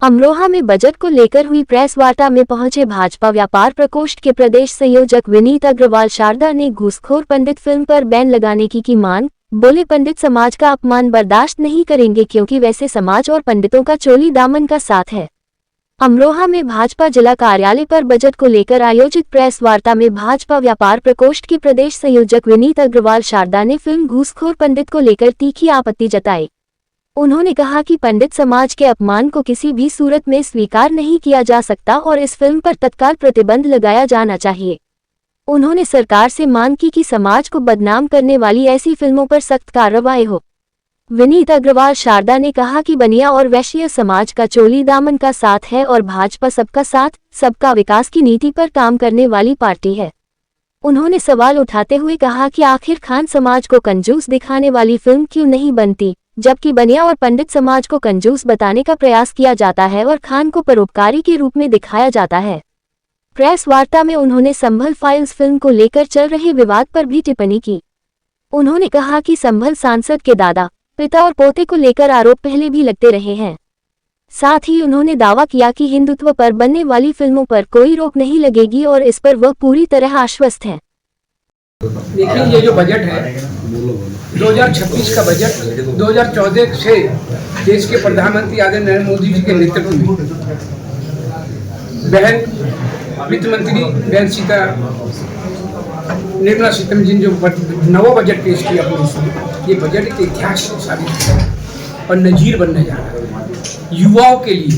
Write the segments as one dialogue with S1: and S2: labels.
S1: अमरोहा में बजट को लेकर हुई प्रेस वार्ता में पहुंचे भाजपा व्यापार प्रकोष्ठ के प्रदेश संयोजक विनीत अग्रवाल शारदा ने घूसखोर पंडित फिल्म पर बैन लगाने की मांग। बोले, पंडित समाज का अपमान बर्दाश्त नहीं करेंगे क्योंकि वैसे समाज और पंडितों का चोली दामन का साथ है। अमरोहा में भाजपा जिला कार्यालय पर बजट को लेकर आयोजित प्रेस वार्ता में भाजपा व्यापार प्रकोष्ठ के प्रदेश संयोजक विनीत अग्रवाल शारदा ने फिल्म घूसखोर पंडित को लेकर तीखी आपत्ति जताई। उन्होंने कहा कि पंडित समाज के अपमान को किसी भी सूरत में स्वीकार नहीं किया जा सकता और इस फिल्म पर तत्काल प्रतिबंध लगाया जाना चाहिए। उन्होंने सरकार से मांग की कि समाज को बदनाम करने वाली ऐसी फिल्मों पर सख्त कार्रवाई हो। विनीत अग्रवाल शारदा ने कहा कि बनिया और वैश्य समाज का चोली दामन का साथ है और भाजपा सबका साथ, सबका विकास की नीति पर काम करने वाली पार्टी है। उन्होंने सवाल उठाते हुए कहा कि आखिर खान समाज को कंजूस दिखाने वाली फिल्म क्यों नहीं बनती, जबकि बनिया और पंडित समाज को कंजूस बताने का प्रयास किया जाता है और खान को परोपकारी के रूप में दिखाया जाता है। प्रेस वार्ता में उन्होंने संभल फाइल्स फिल्म को लेकर चल रहे विवाद पर भी टिप्पणी की। उन्होंने कहा कि संभल सांसद के दादा, पिता और पोते को लेकर आरोप पहले भी लगते रहे हैं। साथ ही उन्होंने दावा किया कि हिंदुत्व पर बनने वाली फिल्मों पर कोई रोक नहीं लगेगी और इस पर वह पूरी तरह आश्वस्त हैं।
S2: देखिए, ये जो बजट है 2026 का बजट 2014 से देश के प्रधानमंत्री आदरणीय नरेंद्र मोदी जी के नेतृत्व में वित्त मंत्री निर्मला सीतारमण जी ने जो नवा बजट पेश किया, ये बजट एक इतिहास साबित है और नजीर बनने जा रहा है। युवाओं के लिए,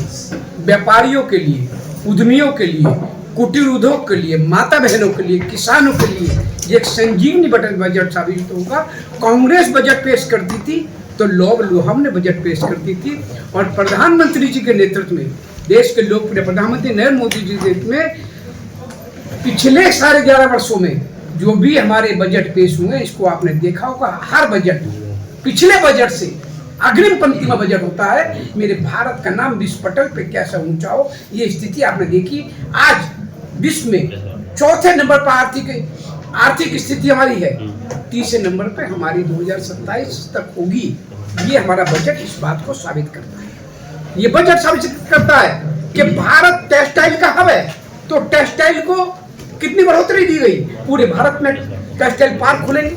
S2: व्यापारियों के लिए, उद्यमियों के लिए, कुटीर उद्योग के लिए, माता बहनों के लिए, किसानों के लिए ये एक संजीवनी बजट साबित होगा। कांग्रेस बजट पेश करती थी तो लोग लोहम ने बजट पेश करती थी और प्रधानमंत्री जी के नेतृत्व में, देश के लोकप्रिय प्रधानमंत्री नरेंद्र मोदी जी के नेतृत्व में पिछले 11.5 वर्षों में जो भी हमारे बजट पेश हुए, इसको आपने देखा होगा। हर बजट पिछले बजट से अग्रिम पंक्ति में बजट होता है। मेरे भारत का नाम विश्व पटल पे कैसा ऊंचा हो, ये स्थिति आपने देखी। आज विश्व में 4थे नंबर पर आर्थिक स्थिति हमारी है, 30 नंबर पे हमारी 2027 तक होगी। ये हमारा बजट इस बात को साबित करता है। ये बजट साबित करता है कि भारत टेक्सटाइल का हब है, तो टेक्सटाइल को कितनी बढ़ोतरी दी गई। पूरे भारत में टेक्सटाइल पार्क खुलेंगे,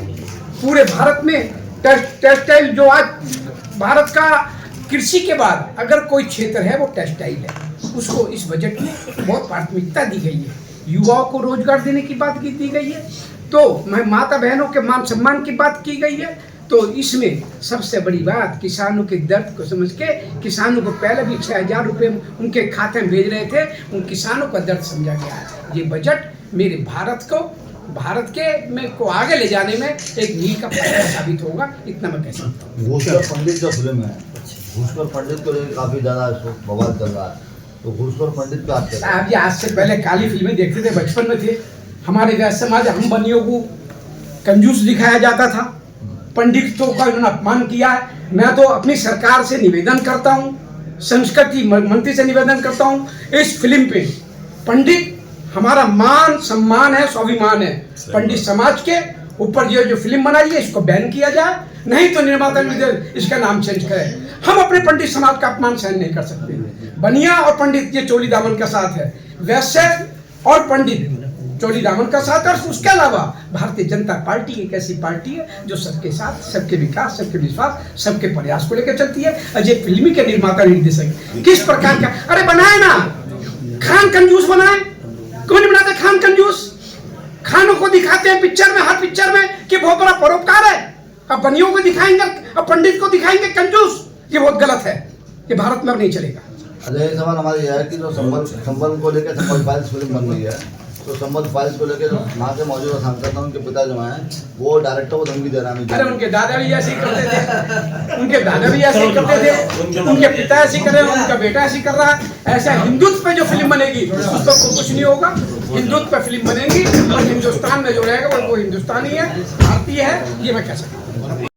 S2: पूरे भारत में टेक्सटाइल, जो आज भारत का कृषि के बाद अगर कोई क्षेत्र है वो टेक्सटाइल है, उसको इस बजट में बहुत प्राथमिकता दी गई है। युवाओं को रोजगार देने की बात दी गई है, तो माता बहनों के मान सम्मान की बात की गई है। तो इसमें सबसे बड़ी बात, किसानों के दर्द को समझ के, किसानों को पहले भी 6000 रुपये उनके खाते में भेज रहे थे, उन किसानों का दर्द समझा गया है। ये बजट मेरे भारत को आगे ले जाने में एक मील का पत्थर साबित होगा, इतना मैं कह सकता हूँ।
S3: घूसखोर पंडित जो फिल्म है, घूसखोर पंडित को लेकर काफी ज्यादा बवाल चल रहा है, तो घूसखोर पंडित का
S2: आप आज से पहले काली फिल्में देखते थे, बचपन में थे। हमारे वैश्य समाज, हम बनियों को कंजूस दिखाया जाता था, पंडितों का उन्होंने अपमान किया है। मैं तो अपनी सरकार से निवेदन करता हूँ, संस्कृति मंत्री से निवेदन करता हूँ, इस फिल्म पे पंडित हमारा मान सम्मान है, स्वाभिमान है। पंडित समाज के ऊपर जो फिल्म बनाई है, इसको बैन किया जाए, नहीं तो निर्माता इसका नाम चेंज करे। हम अपने पंडित समाज का अपमान सहन नहीं कर सकते। बनिया और पंडित ये चोली दामन का साथ है, वैश्य और पंडित चोली दामन का साथ है। और उसके अलावा भारतीय जनता पार्टी एक ऐसी पार्टी है जो सबके साथ, सबके विकास, सबके विश्वास, सबके प्रयास को लेकर चलती है। अजय फिल्मी के निर्माता निर्देशक किस प्रकार का, अरे बनाए ना, खान कंजूस बनाए, क्यों नहीं बनाते खान कंजूस? खानों को दिखाते हैं पिक्चर में, हर पिक्चर में, कि बहुत बड़ा परोपकार है। अब बनियों को दिखाएंगे, अब पंडित को दिखाएंगे कंजूस, ये बहुत गलत है, ये भारत में अब नहीं चलेगा।
S3: अजय सवाल हमारा यह है कि जो संबल को लेकर संबल फाइल्स फिल्म बन गई है, तो संबल फाइल्स को लेकर जो वहाँ के मौजूदा सांसद हैं, उनके पिता जो हैं, वो डायरेक्टर को धमकी दे रहे हैं।
S2: अरे उनके दादा भी ऐसे ही करते थे, उनके दादा भी ऐसे ही करते थे, उनके पिता ऐसे कर रहे हैं, उनका बेटा ऐसे कर रहा है। ऐसा हिंदुत्व पे जो फिल्म बनेगी उस पर कुछ नहीं होगा। हिंदुत्व पे फिल्म बनेगी और हिंदुस्तान में जो रहेगा वो हिंदुस्तानी है, भारतीय है, ये मैं कह सकता हूँ।